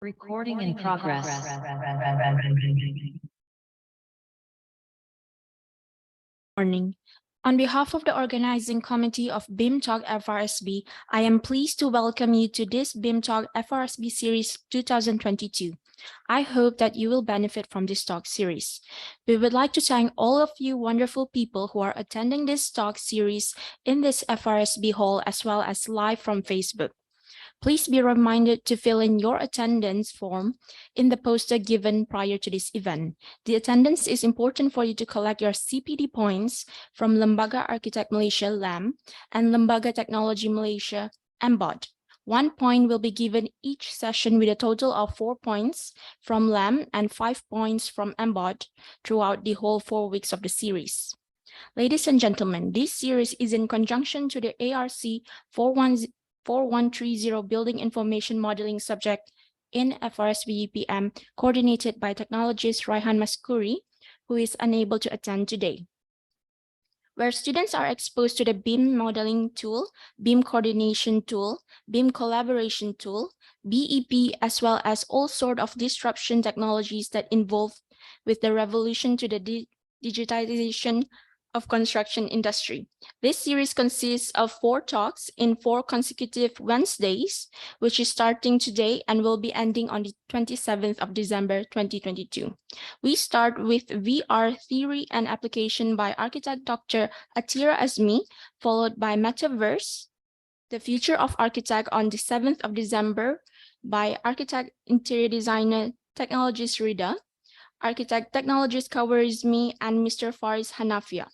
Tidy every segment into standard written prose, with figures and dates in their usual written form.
Recording in progress. Morning. On behalf of the organizing committee of BIM Talk FRSB, I am pleased to welcome you to this BIM Talk FRSB Series 2022. I hope that you will benefit from this talk series. We would like to thank all of you wonderful people who are attending this talk series in this FRSB hall as well as live from Facebook. Please be reminded to fill in your attendance form in the poster given prior to this event. The attendance is important for you to collect your CPD points from Lembaga Architect Malaysia (LAM) and Lembaga Technology Malaysia (MBOD). 1 point will be given each session with a total of 4 points from LAM and 5 points from MBOD throughout the whole 4 weeks of the series. Ladies and gentlemen, this series is in conjunction to the ARC 4130 Building Information Modeling subject in FRSB UPM, coordinated by technologist Raihan Maskuri, who is unable to attend today, where students are exposed to the BIM modeling tool, BIM coordination tool, BIM collaboration tool, BEP, as well as all sorts of disruption technologies that involve with the revolution to the digitization of construction industry. This series consists of 4 talks in 4 consecutive Wednesdays, which is starting today and will be ending on the 27th of December 2022. We start with VR Theory and Application by architect Dr. Athira Azmi, followed by Metaverse, The Future of Architect on the 7th of December by architect interior designer technologist Rida, architect technologist Kawarizmi, and Mr. Faris Hanafia.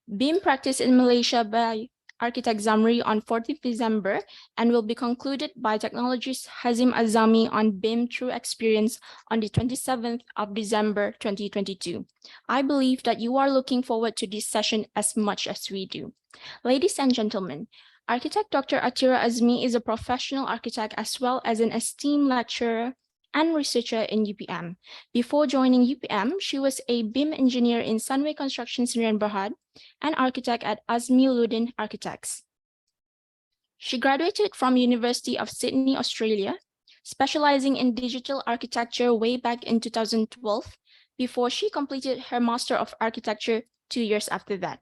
BIM practice in Malaysia by architect Zamri on 14th December and will be concluded by technologist Hazim Azami on BIM through experience on the 27th of December 2022. I believe that you are looking forward to this session as much as we do. Ladies and gentlemen, architect Dr. Athira Azmi is a professional architect as well as an esteemed lecturer and researcher in UPM. Before joining UPM, she was a BIM engineer in Sunway Construction Sdn Bhd and architect at Azmi Ludin Architects. She graduated from University of Sydney, Australia, specializing in digital architecture way back in 2012, before she completed her Master of Architecture 2 years after that.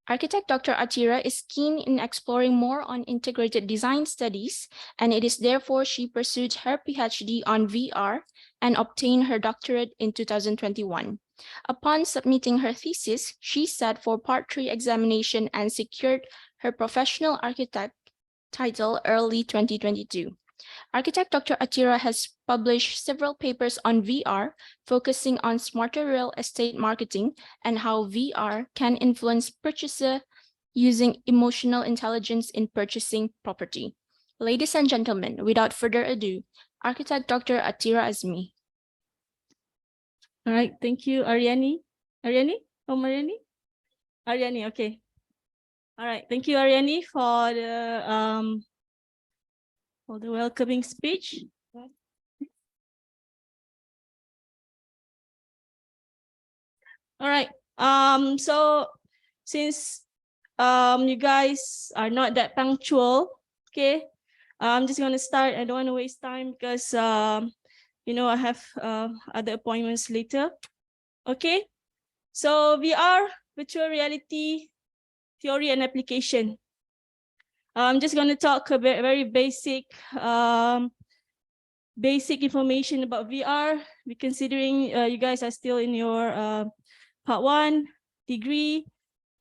Architect Dr. Athira is keen in exploring more on integrated design studies, and it is therefore she pursued her PhD on VR and obtained her doctorate in 2021. Upon submitting her thesis, she sat for Part 3 examination and secured her professional architect title early 2022. Architect Dr. Athira has published several papers on VR, focusing on smarter real estate marketing and how VR can influence purchaser using emotional intelligence in purchasing property. Ladies and gentlemen, without further ado, architect Dr. Athira Azmi. All right, thank you, Aryani. Aryani? Oh, Mariani? Aryani, okay. All right, thank you, Aryani, for the welcoming speech. All right. So since you guys are not that punctual, okay, I'm just gonna start. I don't want to waste time because you know I have other appointments later. Okay. So VR, virtual reality, theory and application. I'm just going to talk a bit, very basic information about VR. We're considering you guys are still in your part 1 degree,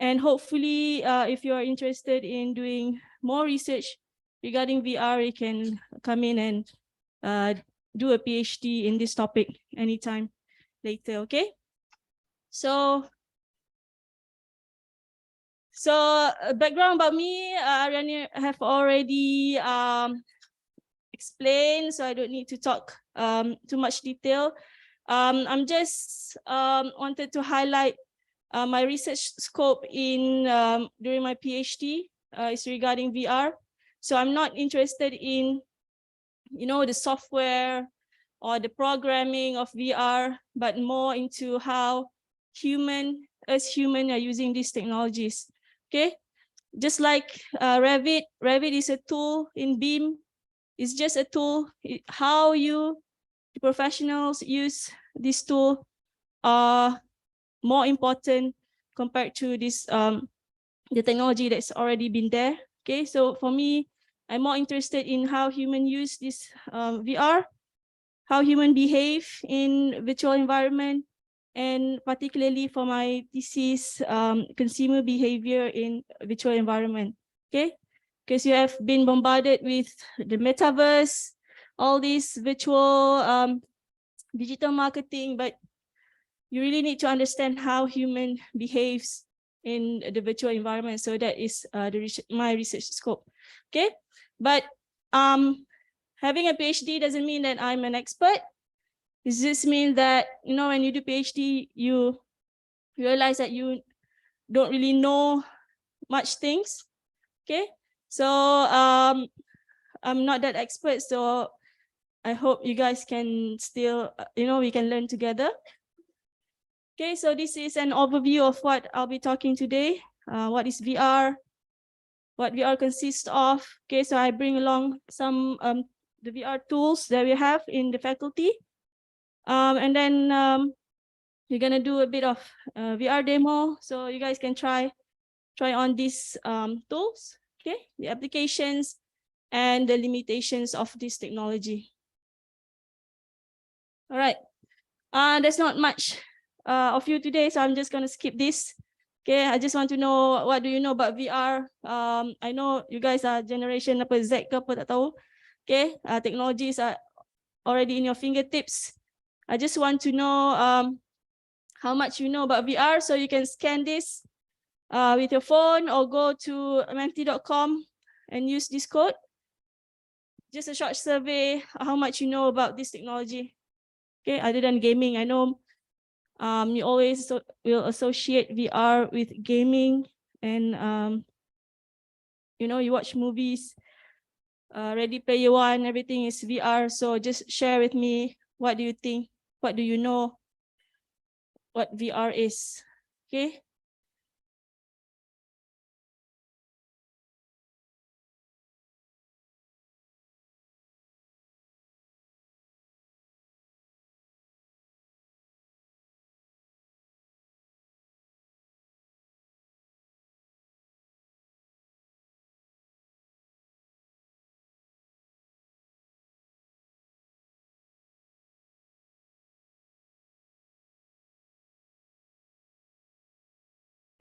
and hopefully if you are interested in doing more research regarding VR, you can come in and do a PhD in this topic anytime later. Okay. So background about me, Aryani have already explained, so I don't need to talk too much detail. I'm just wanted to highlight my research scope in during my PhD is regarding VR. So I'm not interested in, you know, the software or the programming of VR, but more into how human are using these technologies. Okay, just like Revit is a tool in BIM. It's just a tool. How you, the professionals, use this tool are more important compared to this the technology that's already been there. Okay, so for me, I'm more interested in how human use this VR, how human behave in virtual environment, and particularly for my thesis, consumer behavior in virtual environment. Okay, because you have been bombarded with the metaverse, all these virtual digital marketing, but you really need to understand how human behaves in the virtual environment. So that is my research scope. Okay, but having a PhD doesn't mean that I'm an expert. It just means that, you know, when you do PhD, you realize that you don't really know much things. Okay, so I'm not that expert, so I hope you guys can still, we can learn together. Okay, so this is an overview of what I'll be talking today. What is VR? What VR consists of? Okay, so I bring along some the VR tools that we have in the faculty. And then we're gonna do a bit of VR demo, so you guys can try on these tools. Okay, the applications and the limitations of this technology. All right, there's not much of you today, so I'm just gonna skip this. Okay, I just want to know, what do you know about VR? I know you guys are generation apa Z ke apa tak tahu. Okay, technologies are already in your fingertips. I just want to know how much you know about VR, so you can scan this with your phone or go to mmt.com and use this code. Just a short survey, how much you know about this technology. Okay, other than gaming, I know you always will associate VR with gaming, and you watch movies, Ready Player One, everything is VR. So just share with me, what do you think? What do you know what VR is? Okay.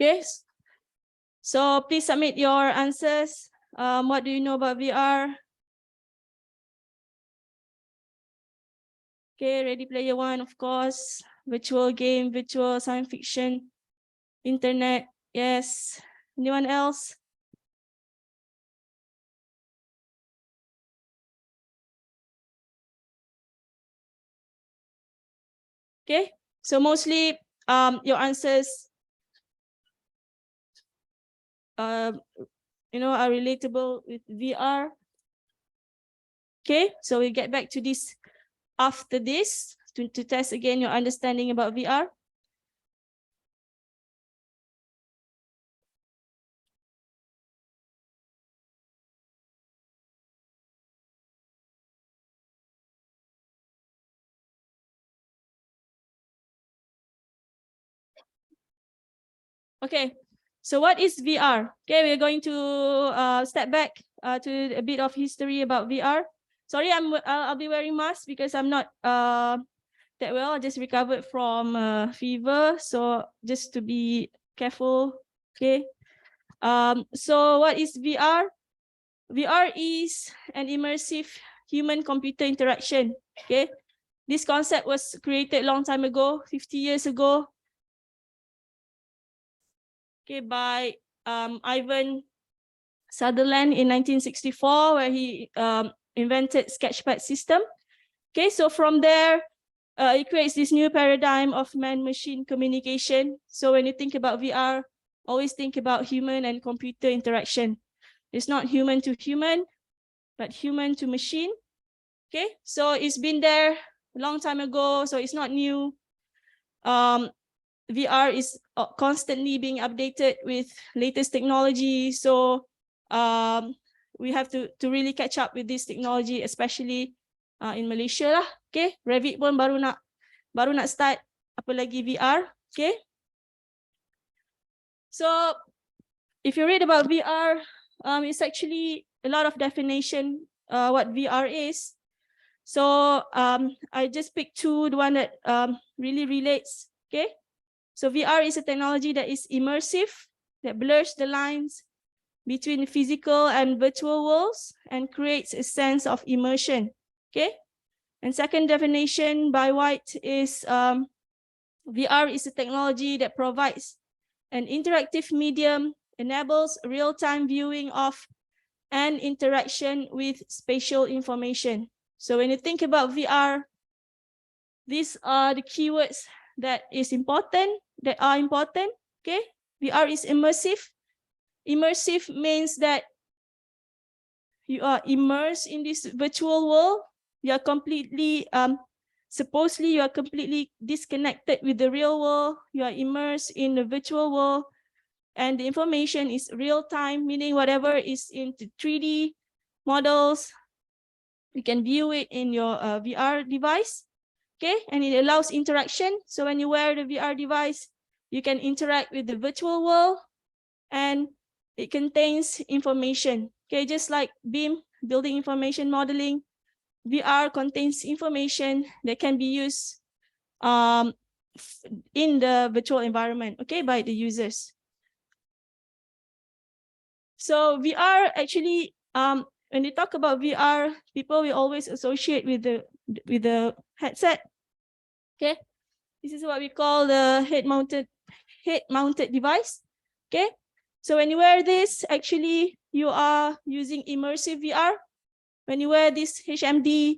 Okay. So please submit your answers. What do you know about VR? Okay, Ready Player One, of course. Virtual game, virtual science fiction, internet. Yes. Anyone else? Okay. So mostly your answers are relatable with VR. Okay, so we'll get back to this after this to test again your understanding about VR. Okay, so what is VR? Okay, we're going to step back to a bit of history about VR. Sorry, I'll be wearing mask because I'm not that well. I just recovered from fever, so just to be careful. Okay. So what is VR? VR is an immersive human-computer interaction. Okay, this concept was created a long time ago, 50 years ago. Okay, by Ivan Sutherland in 1964, where he invented Sketchpad system. Okay, so from there, it creates this new paradigm of man-machine communication. So when you think about VR, always think about human and computer interaction. It's not human to human, but human to machine. Okay, so it's been there a long time ago, so it's not new. VR is constantly being updated with latest technology. So we have to really catch up with this technology, especially in Malaysia lah. Okay, Revit pun baru nak start, apalagi VR. Okay, so if you read about VR, it's actually a lot of definition what VR is. So I just picked two, the one that really relates. Okay, so VR is a technology that is immersive, that blurs the lines between physical and virtual worlds and creates a sense of immersion. Okay, and second definition by White is VR is a technology that provides an interactive medium, enables real-time viewing of and interaction with spatial information. So when you think about VR, these are the keywords that are important. Okay, VR is immersive. Immersive means that you are immersed in this virtual world. You are completely, supposedly you are completely disconnected with the real world. You are immersed in the virtual world, and the information is real time, meaning whatever is into 3D models, you can view it in your VR device. Okay, and it allows interaction. So when you wear the VR device, you can interact with the virtual world, and it contains information. Okay, just like BIM, building information modeling, VR contains information that can be used in the virtual environment, okay, by the users. So VR actually, when they talk about VR, people will always associate with the headset. Okay, this is what we call the head-mounted device. Okay, so when you wear this, actually you are using immersive VR. When you wear this HMD,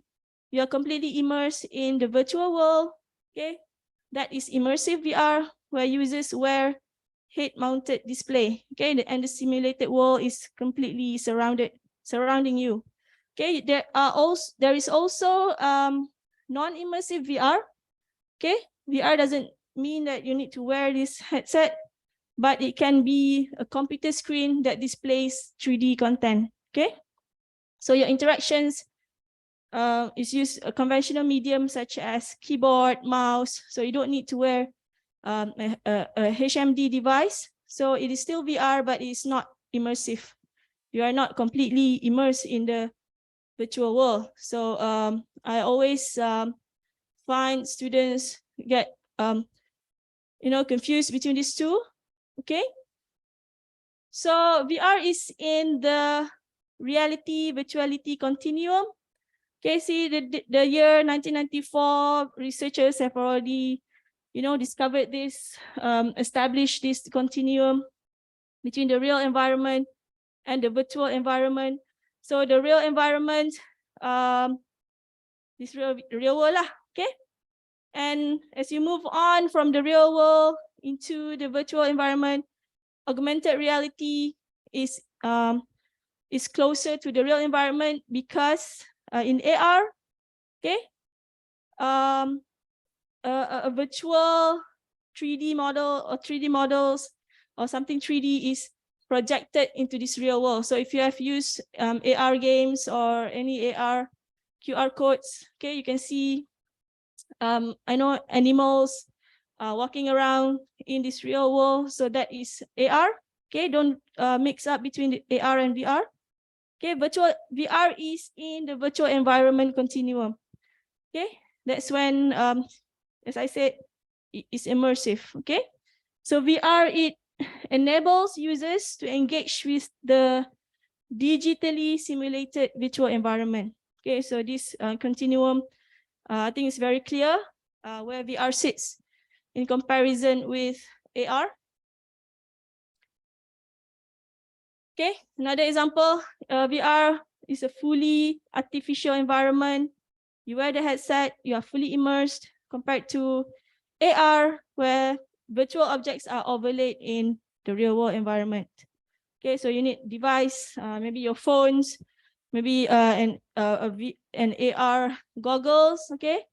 you are completely immersed in the virtual world. Okay, that is immersive VR, where users wear head-mounted display. Okay, and the simulated world is completely surrounding you. Okay, there is also non-immersive VR. Okay, VR doesn't mean that you need to wear this headset, but it can be a computer screen that displays 3D content. Okay, so your interactions is use a conventional medium such as keyboard, mouse. So you don't need to wear a HMD device. So it is still VR, but it's not immersive. You are not completely immersed in the virtual world. So I always find students get confused between these two. Okay, so VR is in the reality virtuality continuum. Okay, see the year 1994, researchers have already discovered this, established this continuum between the real environment and the virtual environment. So the real environment, this real world lah, okay? And as you move on from the real world into the virtual environment, augmented reality is closer to the real environment because in AR, okay, a virtual 3D model or 3D models or something 3D is projected into this real world. So if you have used AR games or any AR QR codes, okay, you can see I know animals walking around in this real world. So that is AR. Okay, don't mix up between the AR and VR. Okay, virtual VR is in the virtual environment continuum. Okay, that's when, as I said, it's immersive. Okay, so VR, it enables users to engage with the digitally simulated virtual environment. Okay, so this continuum, I think it's very clear where VR sits in comparison with AR. Okay, another example, VR is a fully artificial environment. You wear the headset, you are fully immersed, compared to AR, where virtual objects are overlaid in the real world environment. Okay, so you need device, maybe your phones, maybe an AR goggles, okay,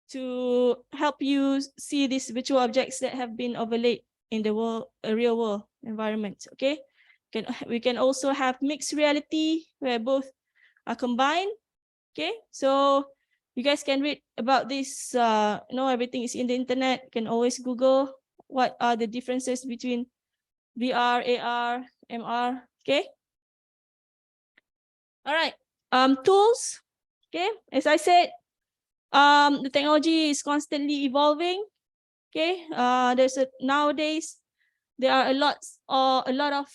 to help you see these virtual objects that have been overlaid in the real world environment. Okay, We can also have mixed reality where both are combined. Okay, so you guys can read about this. Everything is in the internet. You can always Google what are the differences between VR, AR, MR. Okay. All right. Tools. Okay. As I said, the technology is constantly evolving. Okay. Nowadays there are a lot of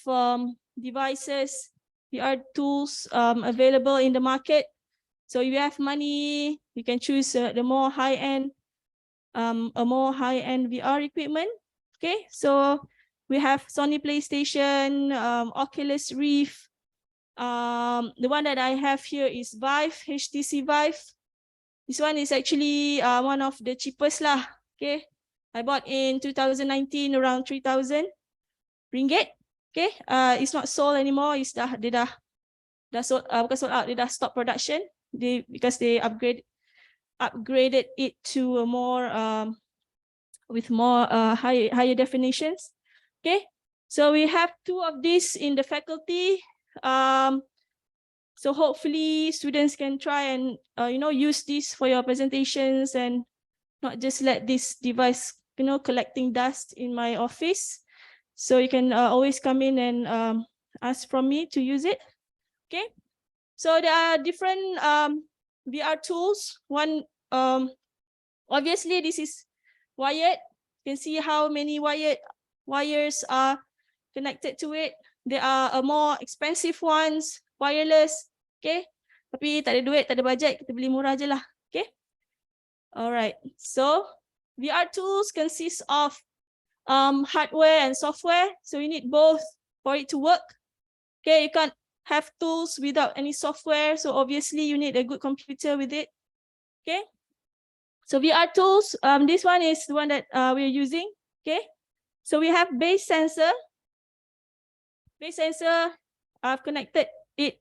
devices, VR tools available in the market. So if you have money, you can choose a more high-end VR equipment. Okay, so we have Sony PlayStation, Oculus Rift. The one that I have here is Vive, HTC Vive. This one is actually one of the cheapest lah. Okay, I bought in 2019 around 3,000 ringgit. Okay, it's not sold anymore. It's bukan sold out. They stop production. Because they upgraded it to a more with more higher definitions. Okay, so we have 2 of these in the faculty. So hopefully students can try and use this for your presentations and not just let this device collecting dust in my office. So you can always come in and ask from me to use it. Okay. So there are different VR tools. One, obviously this is wired. You can see how many wires are connected to it. There are more expensive ones, wireless. Okay. Tapi tak ada duit, tak ada budget, kita beli murah je lah. Okay. Alright. So VR tools consist of hardware and software. So you need both for it to work. Okay, you can't have tools without any software. So obviously you need a good computer with it. Okay. So VR tools, this one is the one that we're using. Okay. So we have base sensor. Base sensor, I've connected it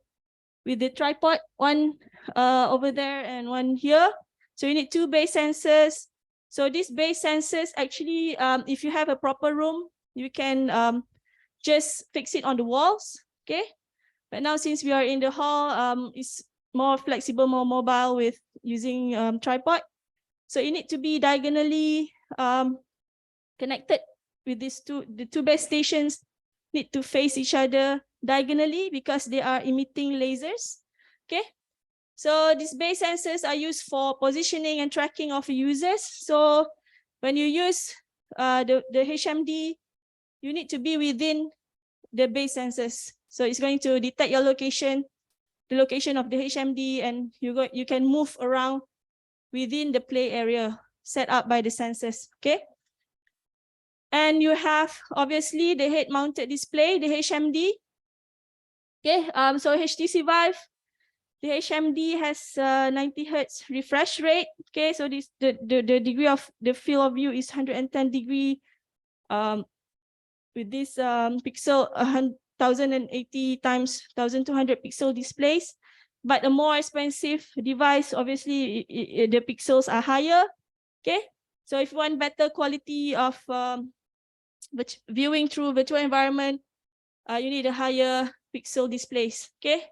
with the tripod, one over there and one here. So you need 2 base sensors. So these base sensors actually, if you have a proper room, you can just fix it on the walls. Okay. But now since we are in the hall, it's more flexible, more mobile with using tripod. So you need to be diagonally connected with these the 2 base stations need to face each other diagonally because they are emitting lasers. Okay. So these base sensors are used for positioning and tracking of users. So when you use the HMD, you need to be within the base sensors. So it's going to detect your location, the location of the HMD, and you can move around within the play area set up by the sensors. Okay. And you have obviously the head-mounted display, the HMD. Okay. So HTC Vive, the HMD has 90 Hz refresh rate. Okay. So this the degree of the field of view is 110 degree. With this pixel 1080 times 1200 pixel displays, but a more expensive device, obviously the pixels are higher. Okay, so if you want better quality of viewing through virtual environment, you need a higher pixel displays. Okay,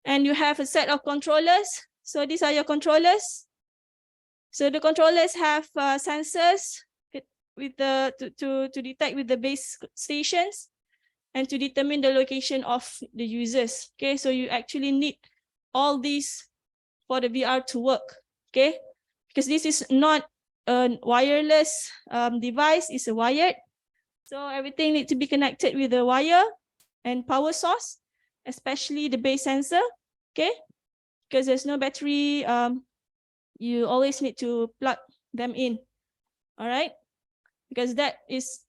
and you have a set of controllers. So these are your controllers. So the controllers have sensors with to detect with the base stations and to determine the location of the users. Okay, so you actually need all these for the VR to work. Okay, because this is not a wireless device, it's a wired. So everything needs to be connected with the wire and power source, especially the base sensor. Okay, because there's no battery, you always need to plug them in. All right. Because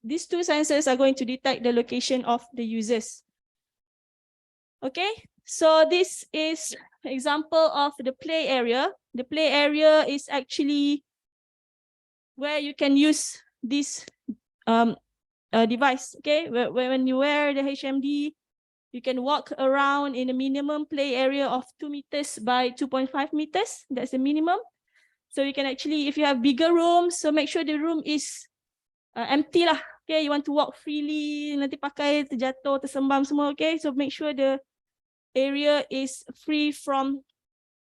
these 2 sensors are going to detect the location of the users. Okay, so this is an example of the play area. The play area is actually where you can use this device. Okay, when you wear the HMD, you can walk around in a minimum play area of 2 meters by 2.5 meters. That's the minimum. So you can actually, if you have bigger rooms, so make sure the room is empty lah. Okay, you want to walk freely, nanti pakai terjatuh, tersembam semua. Okay, so make sure the area is free from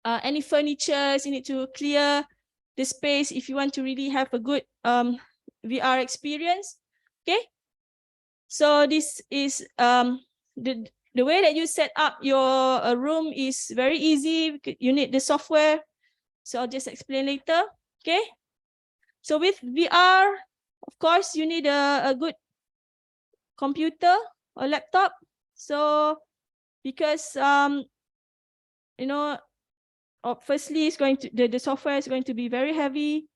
any furnitures. You need to clear the space if you want to really have a good VR experience. Okay, so this is the way that you set up your room is very easy. You need the software, so I'll just explain later. Okay, so with VR, of course, you need a good computer or laptop. So because you know, firstly, it's going to the software is going to be very heavy.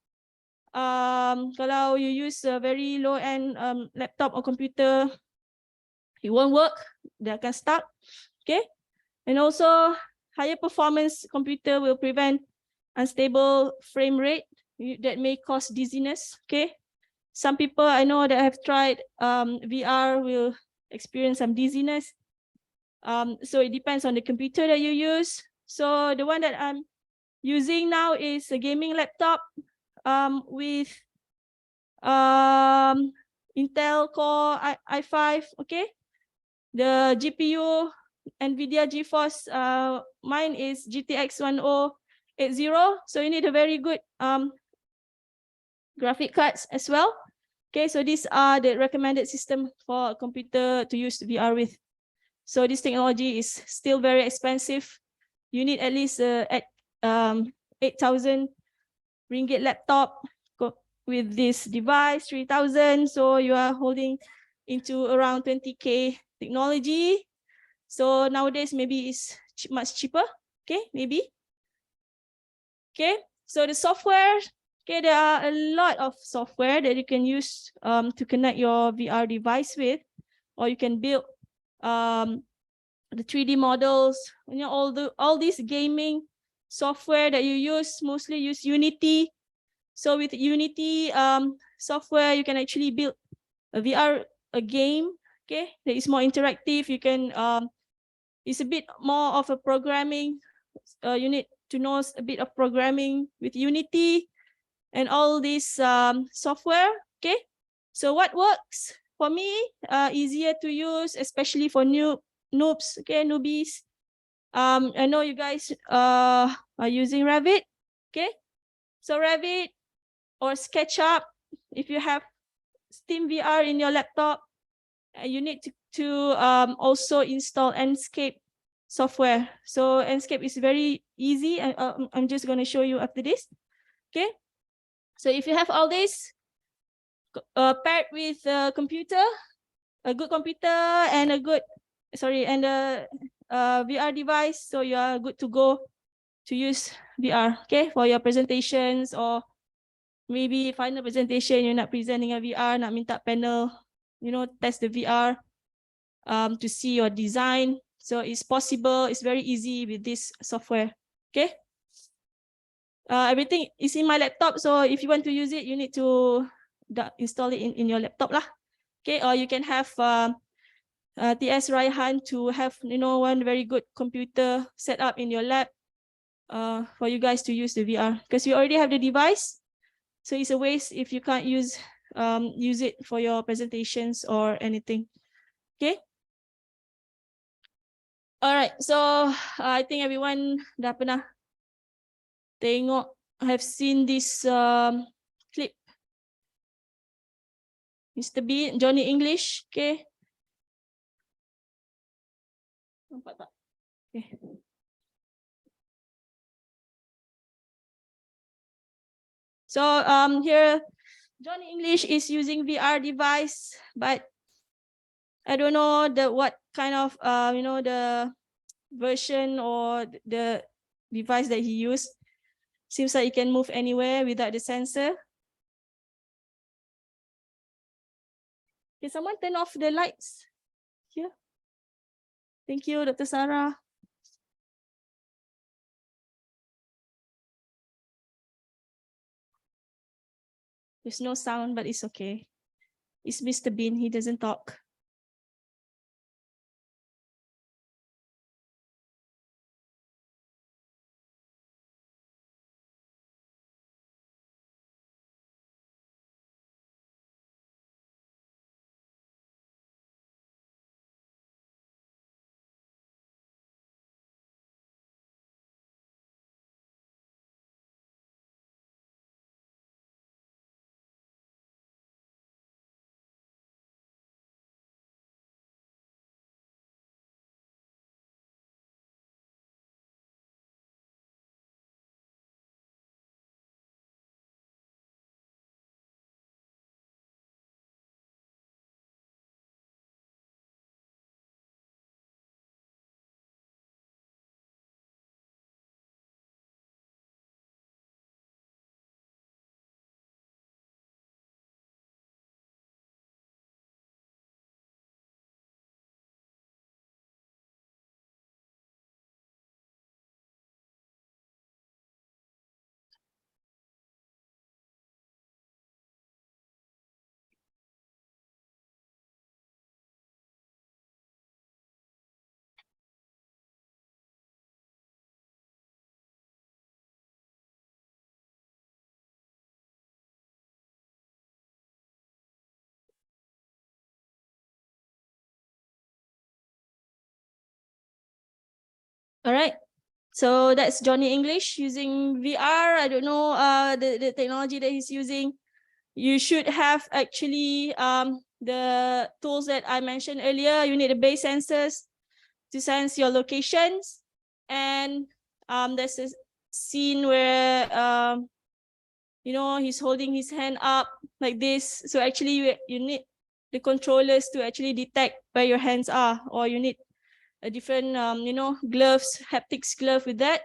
Kalau you use a very low end laptop or computer, it won't work. They akan stuck. Okay, and also higher performance computer will prevent unstable frame rate that may cause dizziness. Okay, some people I know that have tried VR will experience some dizziness. So it depends on the computer that you use. So the one that I'm using now is a gaming laptop with Intel Core i5. Okay, the GPU NVIDIA GeForce, mine is GTX 1080. So you need a very good graphic cards as well. Okay, so these are the recommended system for a computer to use VR with. So this technology is still very expensive. You need at least 8,000 ringgit laptop with this device, 3,000. So you are holding into around 20K technology. So nowadays maybe it's much cheaper. Okay, maybe. Okay, so the software. Okay, there are a lot of software that you can use to connect your VR device with, or you can build the 3D models. You know, all these gaming software that you use mostly use Unity. So with Unity software, you can actually build a VR game. Okay, that is more interactive. You can it's a bit more of a programming. You need to know a bit of programming with Unity and all this software. Okay, so what works for me, easier to use, especially for noobs, okay, newbies. I know you guys are using Revit. Okay, so Revit or SketchUp, if you have Steam VR in your laptop, you need to also install Enscape software. So Enscape is very easy, and I'm just going to show you after this. Okay, so if you have all this paired with a computer, a good computer and a good, and a VR device, so you are good to go to use VR. Okay, for your presentations or maybe final presentation, you're not presenting a VR, nak minta panel, test the VR to see your design. So it's possible, it's very easy with this software. Okay. Everything is in my laptop, so if you want to use it, you need to install it in your laptop lah. Okay, or you can have TS Raihan to have one very good computer set up in your lab for you guys to use the VR, because you already have the device. So it's a waste if you can't use it for your presentations or anything. Okay. All right. So I think everyone dah pernah tengok, have seen this clip. Mr. Bean, Johnny English. Okay. Nampak tak? Okay. So here, Johnny English is using VR device, but I don't know what kind of the version or the device that he used. Seems like he can move anywhere without the sensor. Can someone turn off the lights here? Thank you, Dr. Sarah. There's no sound, but it's okay. It's Mr. Bean, he doesn't talk. All right. So that's Johnny English using VR. I don't know the technology that he's using. You should have actually the tools that I mentioned earlier. You need the base sensors to sense your locations. And there's a scene where you know, he's holding his hand up like this. So actually you need the controllers to actually detect where your hands are, or you need a different you know, gloves, haptics glove with that.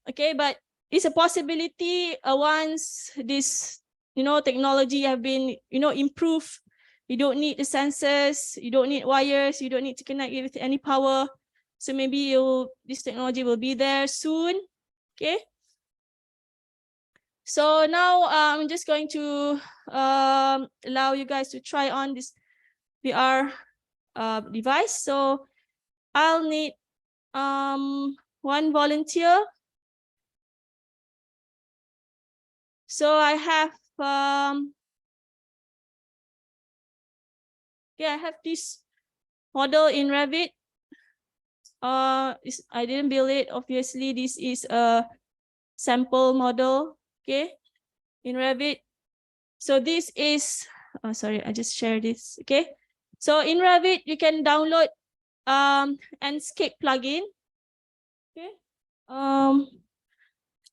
Okay, but it's a possibility once this, you know, technology have been, you know, improved. You don't need the sensors, you don't need wires, you don't need to connect it with any power. So maybe this technology will be there soon. Okay. So now I'm just going to allow you guys to try on this VR device. So I'll need one volunteer. So I have yeah, I have this model in Revit. I didn't build it. Obviously, this is a sample model. Okay, in Revit. So this is sorry, I just shared this. Okay, so in Revit you can download Enscape plugin. Okay,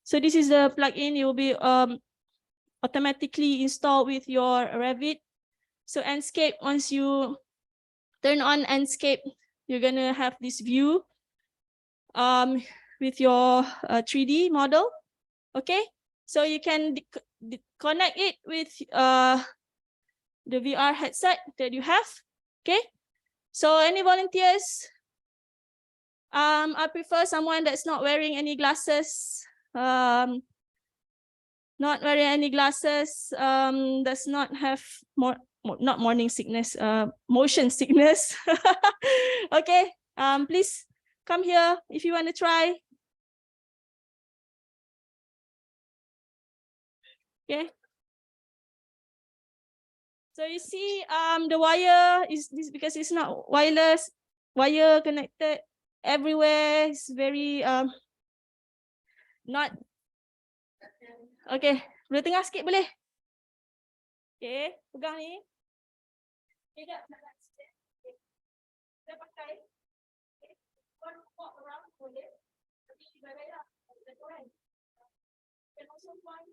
so this is the plugin. It will be automatically installed with your Revit. So Enscape, once you turn on Enscape, you're gonna have this view with your 3D model. Okay, so you can connect it with the VR headset that you have. Okay, so any volunteers? I prefer someone that's not wearing any glasses. Not wearing any glasses. Does not have not morning sickness. Motion sickness. Okay. Please come here if you want to try. Okay. So you see, the wire is this because it's not wireless. Wire connected everywhere. It's very not. Okay, boleh tengah sikit boleh? Okay, pegang ni. Okay, jap. Kita pakai. Walk around boleh. Tapi ibaratnya ada orang. Can also find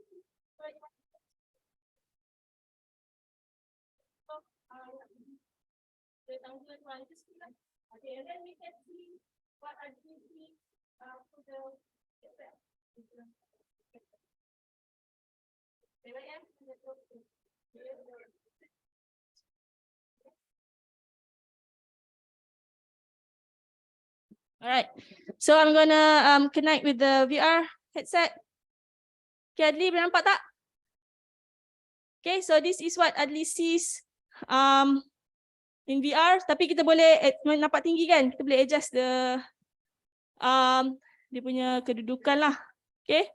the angular branches. Okay, and then we can see what are the for the effect. All right, so I'm gonna connect with the VR headset. Okay, Adli, boleh nampak tak? Okay, so this is what Adli sees in VR. Tapi kita boleh nampak tinggi kan? Kita boleh adjust the dia punya kedudukan lah. Okay.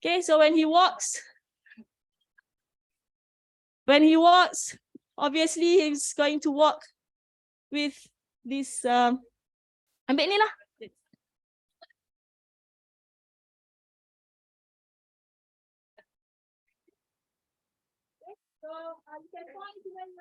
Okay, so when he walks, obviously he's going to walk with this ambil ni lah. So you can point to when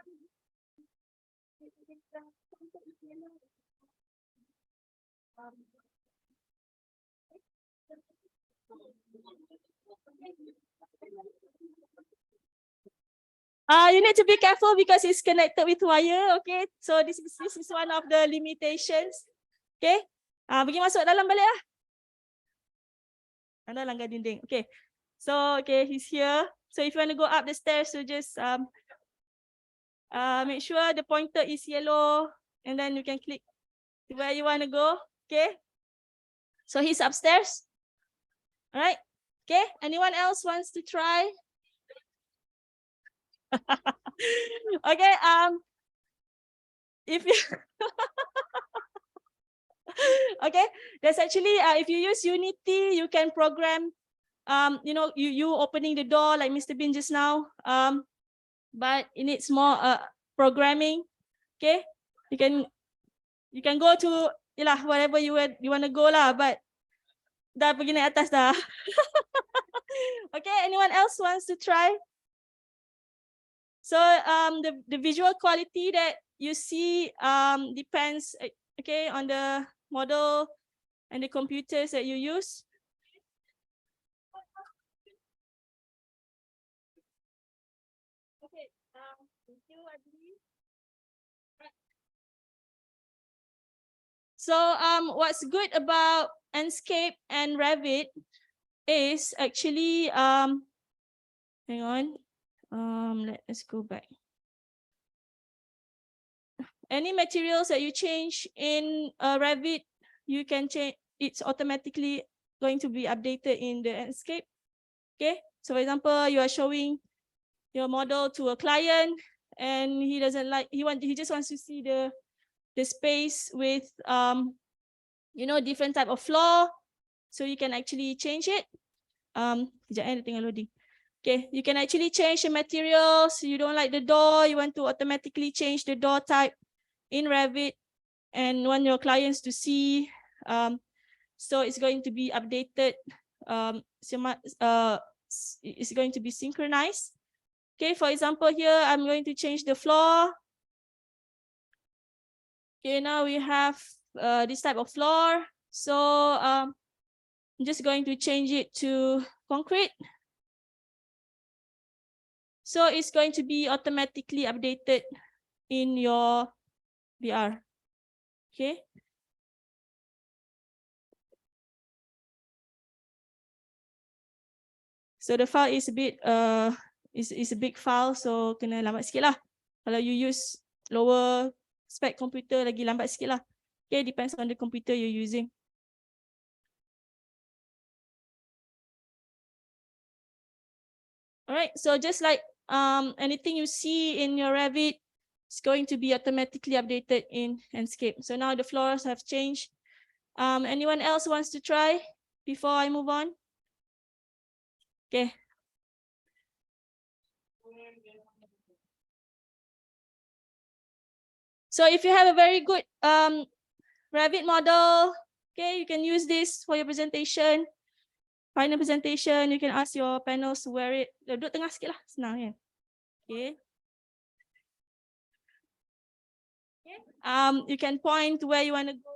you need to be careful because it's connected with wire. Okay, so this is one of the limitations. Okay, pergi masuk dalam balik lah. Anda langgar dinding. Okay, so okay, he's here. So if you want to go up the stairs, so just make sure the pointer is yellow, and then you can click to where you want to go. Okay, so he's upstairs. All right. Okay, anyone else wants to try? Okay, if you okay, there's actually if you use Unity, you can program you know, you opening the door like Mr. Bin just now, but it needs more programming. Okay, you can go to yalah, whatever you want to go lah, but dah pergi naik atas dah. Okay, anyone else wants to try? So the visual quality that you see depends, okay, on the model and the computers that you use. Okay, thank you, Azmi. So what's good about Enscape and Revit is actually hang on, let's go back. Any materials that you change in Revit, you can change. It's automatically going to be updated in the Enscape. Okay, so for example, you are showing your model to a client, and he doesn't like. He just wants to see the space with you know, different type of floor, so you can actually change it. Kejap dia tengah loading. Okay, you can actually change the materials. You don't like the door, you want to automatically change the door type in Revit and want your clients to see. So it's going to be updated. It's going to be synchronized. Okay, for example, here I'm going to change the floor. Okay, now we have this type of floor. So I'm just going to change it to concrete. So it's going to be automatically updated in your VR. Okay. So the file is a bit is a big file, so kena lambat sikit lah. Kalau you use lower spec computer, lagi lambat sikit lah. Okay, depends on the computer you're using. All right, so just like anything you see in your Revit, it's going to be automatically updated in Enscape. So now the floors have changed. Anyone else wants to try before I move on? Okay. So if you have a very good Revit model, okay, you can use this for your presentation. Final presentation, you can ask your panels to wear it. Duduk tengah sikit lah, senang kan? Okay. You can point to where you want to go.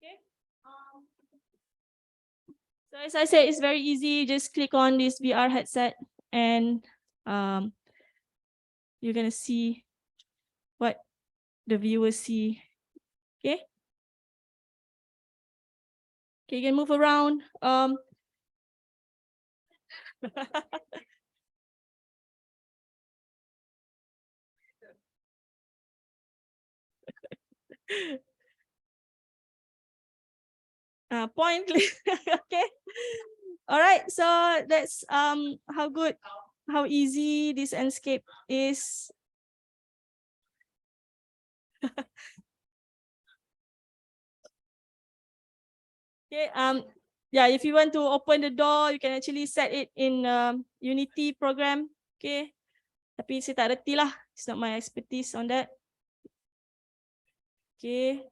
Okay. So as I said, it's very easy. Just click on this VR headset and you're gonna see what the viewers see. Okay. Okay, you can move around. Point. Okay. All right. So that's how good, how easy this Enscape is. Okay. Yeah. If you want to open the door, you can actually set it in Unity program. Okay. Tapi saya tak reti lah. It's not my expertise on that. Okay.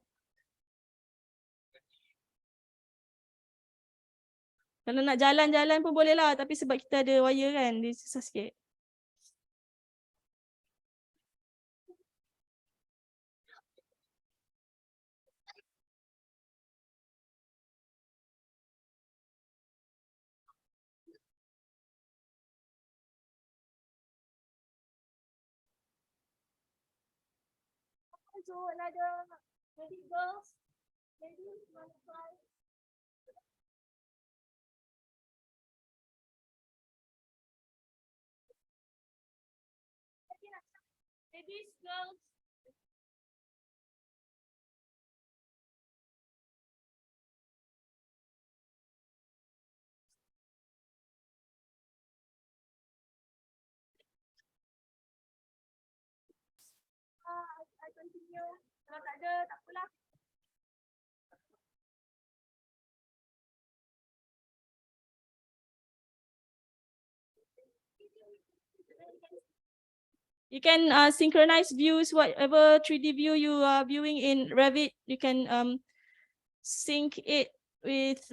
Kalau nak jalan-jalan pun boleh lah. Tapi sebab kita ada wire kan, dia susah sikit. So another maybe girls, maybe want to try. Ladies, girls. I continue. Kalau tak ada, tak apalah. You can synchronize views, whatever 3D view you are viewing in Revit, you can sync it with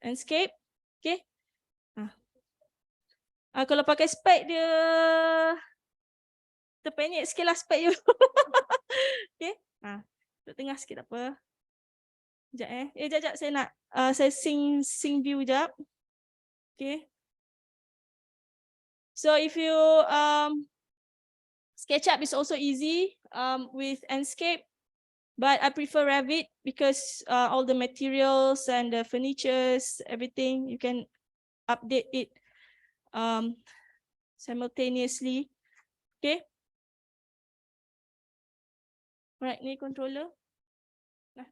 Enscape. Okay. Kalau pakai spek dia terpenyek sikit lah spek you. Okay. Duduk tengah sikit tak apa. Sekejap sekejap saya nak saya sync view sekejap. Okay. So if you SketchUp is also easy with Enscape, but I prefer Revit because all the materials and the furnitures, everything, you can update it simultaneously. Okay. Right, ni controller. Nah.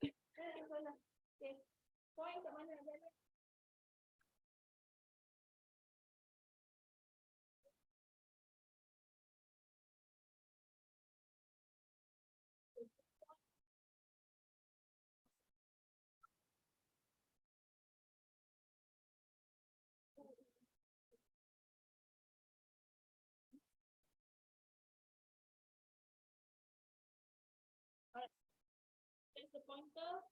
Okay. Point kat mana? There's the pointer.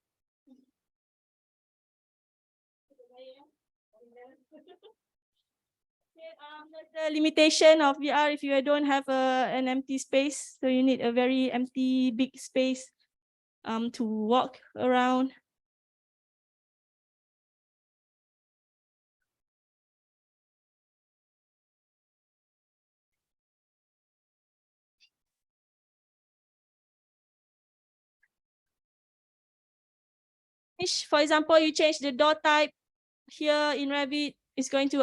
There's the limitation of VR if you don't have an empty space, so you need a very empty big space to walk around. For example, you change the door type here in Revit, it's going to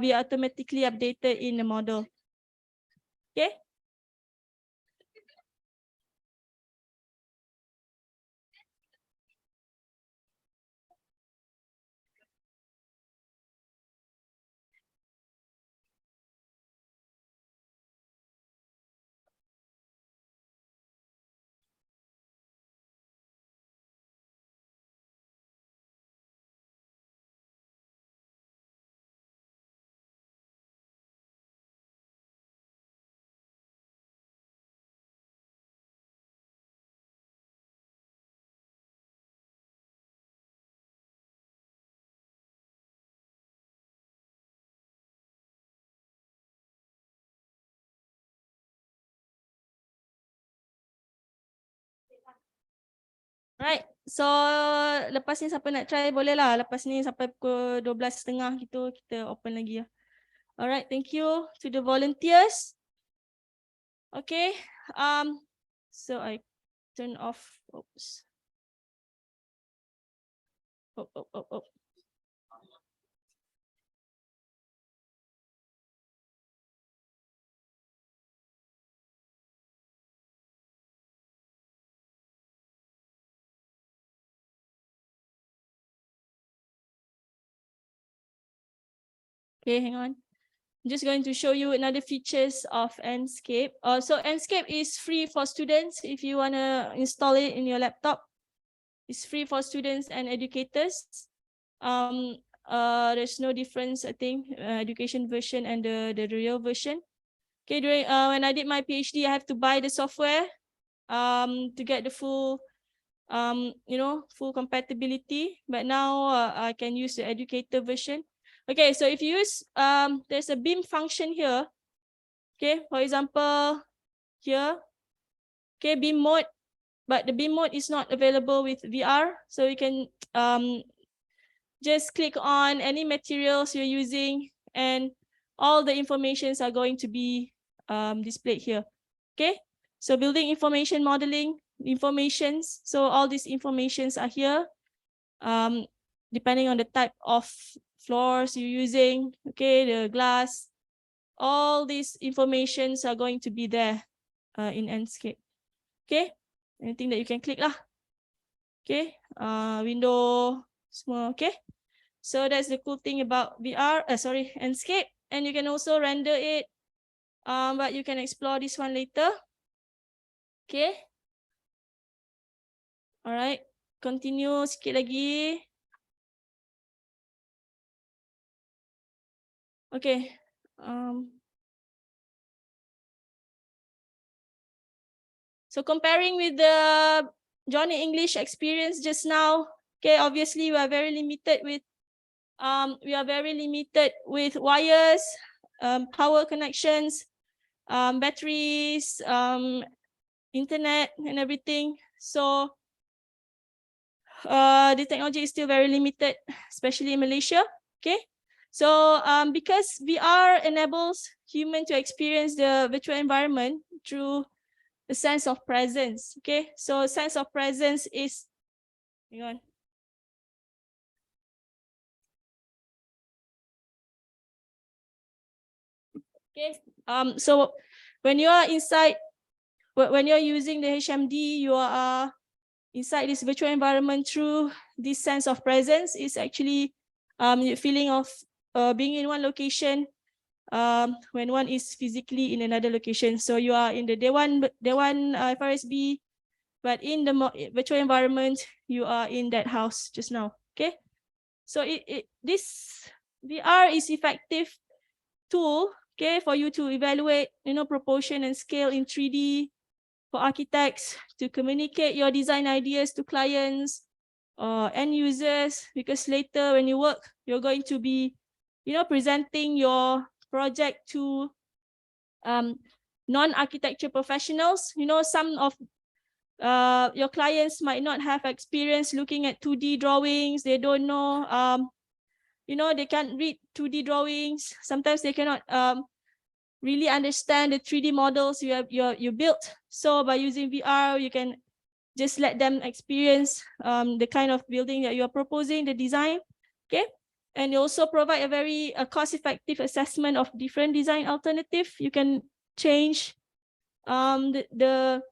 be automatically updated in the model. Okay. Alright, so lepas ni siapa nak try boleh lah. Lepas ni sampai pukul 12:30 gitu kita open lagi ya. Alright, thank you to the volunteers. Okay, so I turn off. Oops. Oh. Okay, hang on. I'm just going to show you another features of Enscape. So Enscape is free for students if you want to install it in your laptop. It's free for students and educators. There's no difference, I think, education version and the real version. Okay, when I did my PhD, I have to buy the software to get the full full compatibility. But now I can use the educator version. Okay, so if you use, there's a BIM function here. Okay, for example, here, okay, BIM mode, but the BIM mode is not available with VR. So you can just click on any materials you're using and all the informations are going to be displayed here. Okay, so building information modeling informations. So all these informations are here. Depending on the type of floors you're using, okay, the glass, all these informations are going to be there in Enscape. Okay, anything that you can click lah. Okay, window, small. Okay, so that's the cool thing about Enscape, and you can also render it, but you can explore this one later. Okay, all right, continue sikit lagi. Okay. So comparing with the Johnny English experience just now, okay, obviously we are very limited with wires, power connections, batteries, internet and everything. So the technology is still very limited, especially in Malaysia. Okay. So because VR enables human to experience the virtual environment through the sense of presence. Okay. So sense of presence is, hang on. Okay. So when you are inside, when you're using the HMD, you are inside this virtual environment through this sense of presence. Is actually the feeling of being in one location when one is physically in another location. So you are in the day one FRSB, but in the virtual environment, you are in that house just now. Okay. So this VR is effective tool, okay, for you to evaluate, proportion and scale in 3D, for architects to communicate your design ideas to clients or end users, because later when you work, you're going to be, presenting your project to non-architecture professionals. Some of your clients might not have experience looking at 2D drawings. They don't know, they can't read 2D drawings. Sometimes they cannot really understand the 3D models you built. So by using VR, you can just let them experience the kind of building that you are proposing, the design. Okay. And you also provide a very cost-effective assessment of different design alternatives. You can change the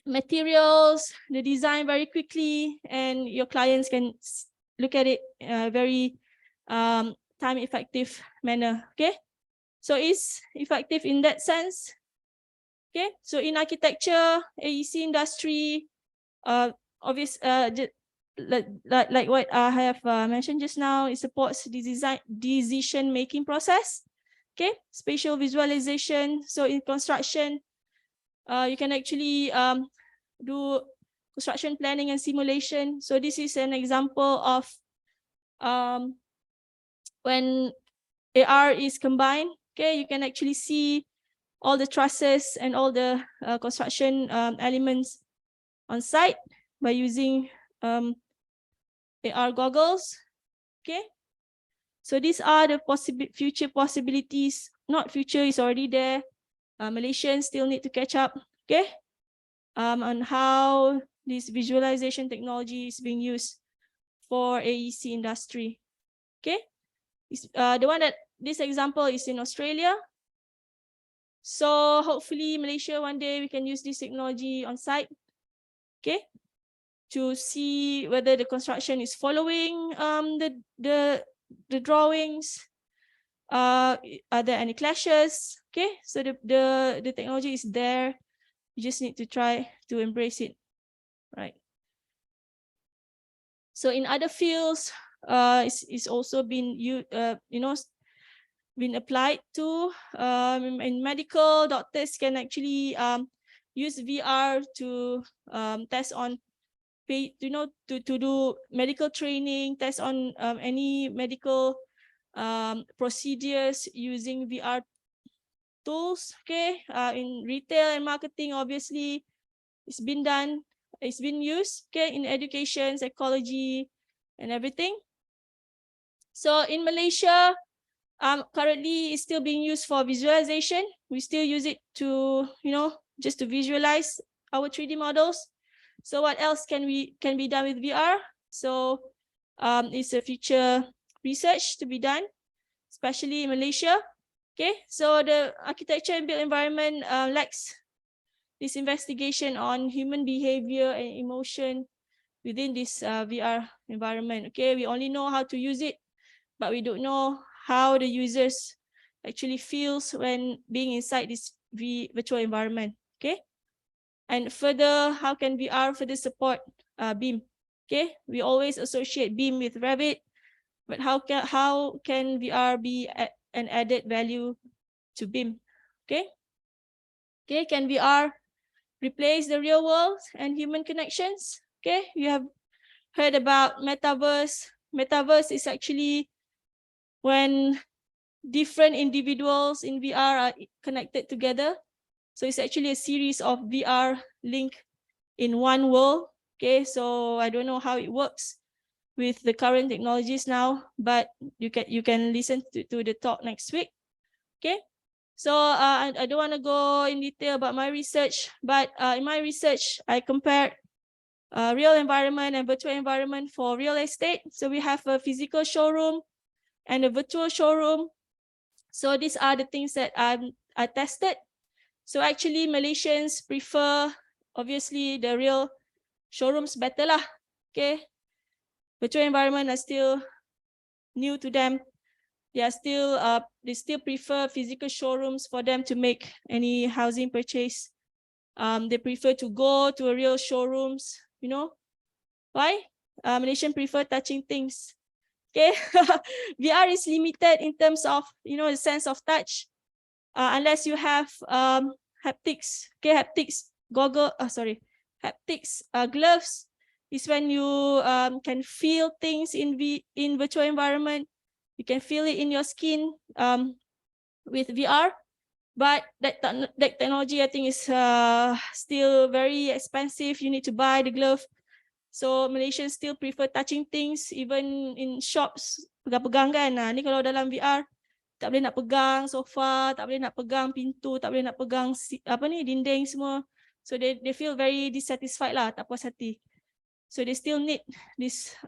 materials, the design very quickly, and your clients can look at it very time-effective manner. Okay. So it's effective in that sense. Okay, so in architecture, AEC industry, like what I have mentioned just now, it supports the decision-making process. Okay, spatial visualization. So in construction, you can actually do construction planning and simulation. So this is an example of when AR is combined. Okay, you can actually see all the trusses and all the construction elements on site by using AR goggles. Okay, so these are the future possibilities. Not future, is already there. Malaysians still need to catch up. Okay, on how this visualization technology is being used for AEC industry. Okay, this example is in Australia. So hopefully Malaysia one day we can use this technology on site, okay, to see whether the construction is following the drawings. Are there any clashes? Okay, so the technology is there. You just need to try to embrace it, right? So in other fields, it's also been been applied to. In medical, doctors can actually use VR to test on, to do medical training, test on any medical procedures using VR tools. Okay, in retail and marketing, obviously, it's been done. It's been used. Okay, in education, psychology, and everything. So in Malaysia, currently it's still being used for visualization. We still use it to, just to visualize our 3D models. So what else can be done with VR? So it's a future research to be done, especially in Malaysia. Okay, so the architecture and built environment lacks this investigation on human behavior and emotion within this VR environment. Okay, we only know how to use it, but we don't know how the users actually feels when being inside this virtual environment. Okay, and further, how can VR further support BIM? Okay, we always associate BIM with Revit, but how can VR be an added value to BIM. Okay. Okay, can VR replace the real world and human connections? Okay, you have heard about Metaverse. Metaverse is actually when different individuals in VR are connected together. So it's actually a series of VR link in one world. Okay, so I don't know how it works with the current technologies now, but you can listen to the talk next week. Okay, so I don't want to go in detail about my research, but in my research, I compared real environment and virtual environment for real estate. So we have a physical showroom and a virtual showroom. So these are the things that I tested. So actually Malaysians prefer, obviously, the real showrooms better lah. Okay, virtual environment are still new to them. They still prefer physical showrooms for them to make any housing purchase. They prefer to go to a real showrooms. You know why? Malaysian prefer touching things. Okay, VR is limited in terms of the sense of touch, unless you have haptics. Okay, haptics haptics gloves is when you can feel things in virtual environment. You can feel it in your skin with VR, but that technology I think is still very expensive. You need to buy the glove. So Malaysians still prefer touching things, even in shops, pegang-pegang kan. Ni kalau dalam VR, tak boleh nak pegang sofa, tak boleh nak pegang pintu, tak boleh nak pegang dinding semua. So they feel very dissatisfied lah, tak puas hati. So they still need this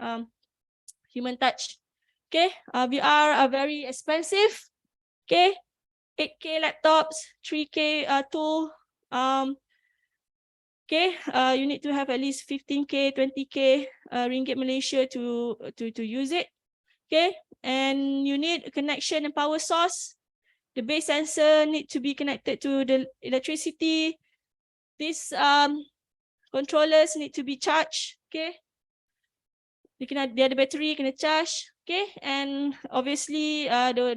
human touch. Okay, VR are very expensive. Okay, 8K laptops, 3K tool. Okay, you need to have at least 15K, 20K ringgit Malaysia to use it. Okay, and you need a connection and power source. The base sensor need to be connected to the electricity. These controllers need to be charged. Okay, dia ada battery, kena charge. Okay, and obviously the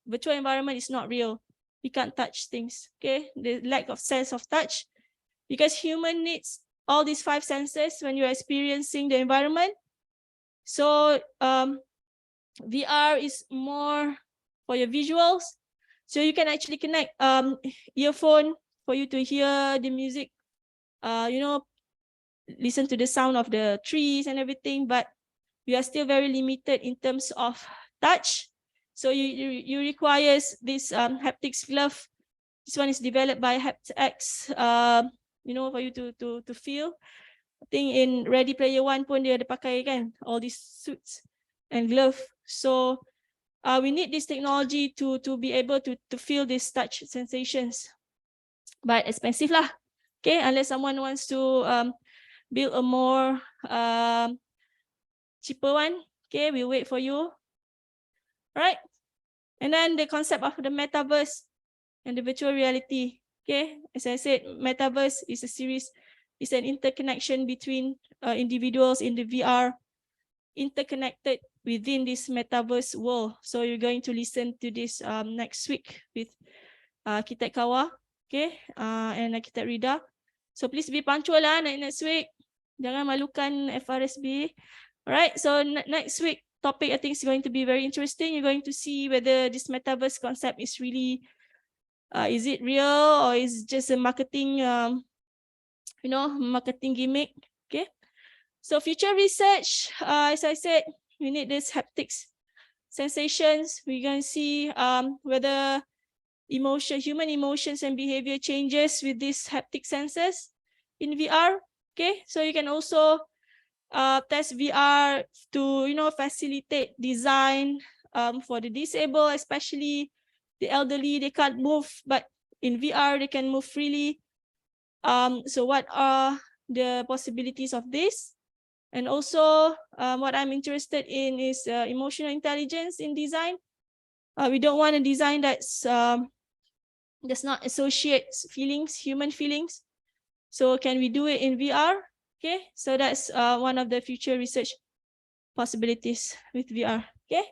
virtual environment is not real. You can't touch things. Okay, the lack of sense of touch. Because human needs all these 5 senses when you're experiencing the environment. So VR is more for your visuals. So you can actually connect earphone for you to hear the music, listen to the sound of the trees and everything, but we are still very limited in terms of touch. So you requires this haptics glove. This one is developed by Haptics. For you to feel. I think in Ready Player One pun dia ada pakai kan, all these suits and glove. So we need this technology to be able to feel these touch sensations. But expensive lah. Okay, unless someone wants to build a more cheaper one. Okay, we'll wait for you. All right. And then the concept of the metaverse and the virtual reality. Okay, as I said, Metaverse is an interconnection between individuals in the VR, interconnected within this Metaverse world. So you're going to listen to this next week with Architect Kawa, okay, and Architect Rida. So please be punctual lah next week. Jangan malukan FRSB. All right, so next week topic I think is going to be very interesting. You're going to see whether this Metaverse concept is really is it real or is just a marketing, marketing gimmick? Okay. So future research, as I said, we need this haptics sensations. We're going to see whether human emotions and behavior changes with these haptic sensors in VR. Okay. So you can also test VR to, facilitate design for the disabled, especially the elderly. They can't move, but in VR they can move freely. So what are the possibilities of this? And also what I'm interested in is emotional intelligence in design. We don't want a design that's does not associate feelings, human feelings. So can we do it in VR? Okay, so that's one of the future research possibilities with VR. Okay,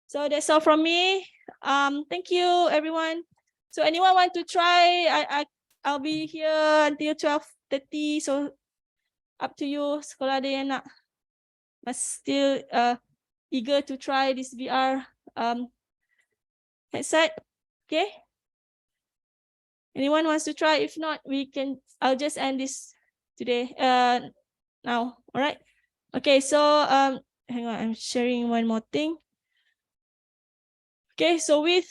so that's all from me. Thank you, everyone. So anyone want to try? I'll be here until 12:30. So up to you. Sekolah ada yang nak still eager to try this VR headset. Okay. Anyone wants to try? If not, I'll just end this today. Now. All right. Okay. So hang on. I'm sharing one more thing. Okay. So with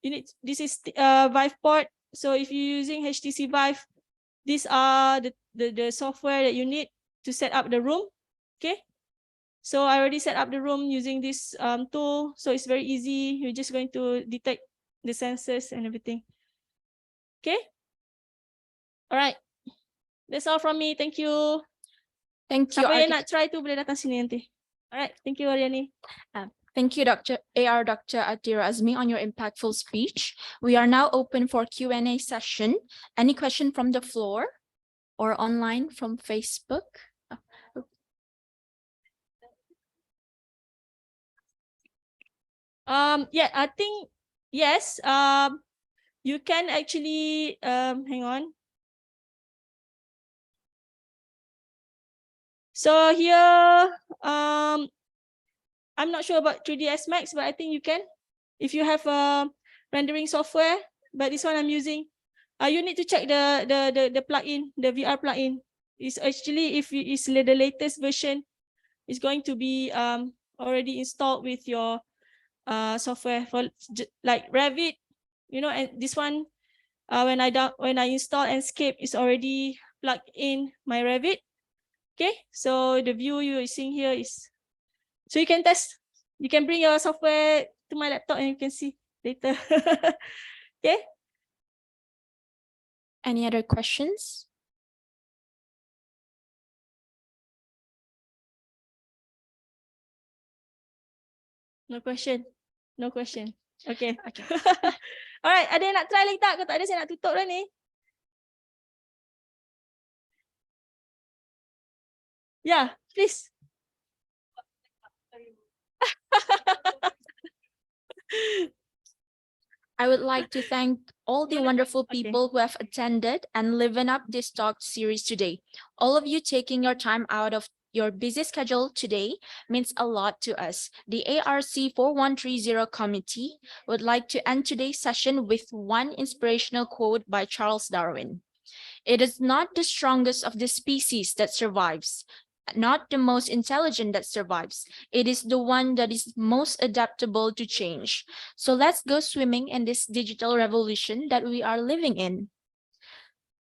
this is Vive port. So if you're using HTC Vive, these are the software that you need to set up the room. Okay. So I already set up the room using this tool. So it's very easy. You're just going to detect the sensors and everything. Okay. All right. That's all from me. Thank you. Thank you. Siapa yang nak try tu boleh datang sini nanti. All right. Thank you, Ariani. Thank you, Dr. Athira Azmi, on your impactful speech. We are now open for Q&A session. Any question from the floor or online from Facebook? Yeah, I think yes. You can actually hang on. So here, I'm not sure about 3ds Max, but I think you can. If you have a rendering software, but this one I'm using, you need to check the plugin, the VR plugin. It's actually, if it's the latest version, it's going to be already installed with your software for like Revit, you know. And this one, when I install Enscape, it's already plugged in my Revit. Okay, so the view you're seeing here is, so you can test. You can bring your software to my laptop and you can see later. Okay. Any other questions? No question. No question. Okay. Okay. Alright, ada yang nak try lagi tak? Kalau tak ada, saya nak tutup dah ni. Yeah, please. I would like to thank all the wonderful people who have attended and liven up this talk series today. All of you taking your time out of your busy schedule today means a lot to us. The ARC 4130 committee would like to end today's session with one inspirational quote by Charles Darwin. "It is not the strongest of the species that survives, not the most intelligent that survives. It is the one that is most adaptable to change." So let's go swimming in this digital revolution that we are living in.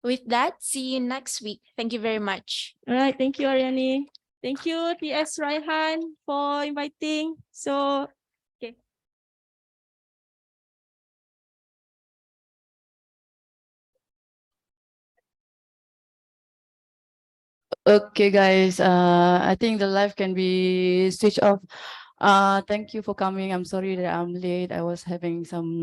With that, see you next week. Thank you very much. All right, thank you, Ariani. Thank you, TS Raihan, for inviting. So, okay. Okay, guys. I think the live can be switched off. Thank you for coming. I'm sorry that I'm late. I was having some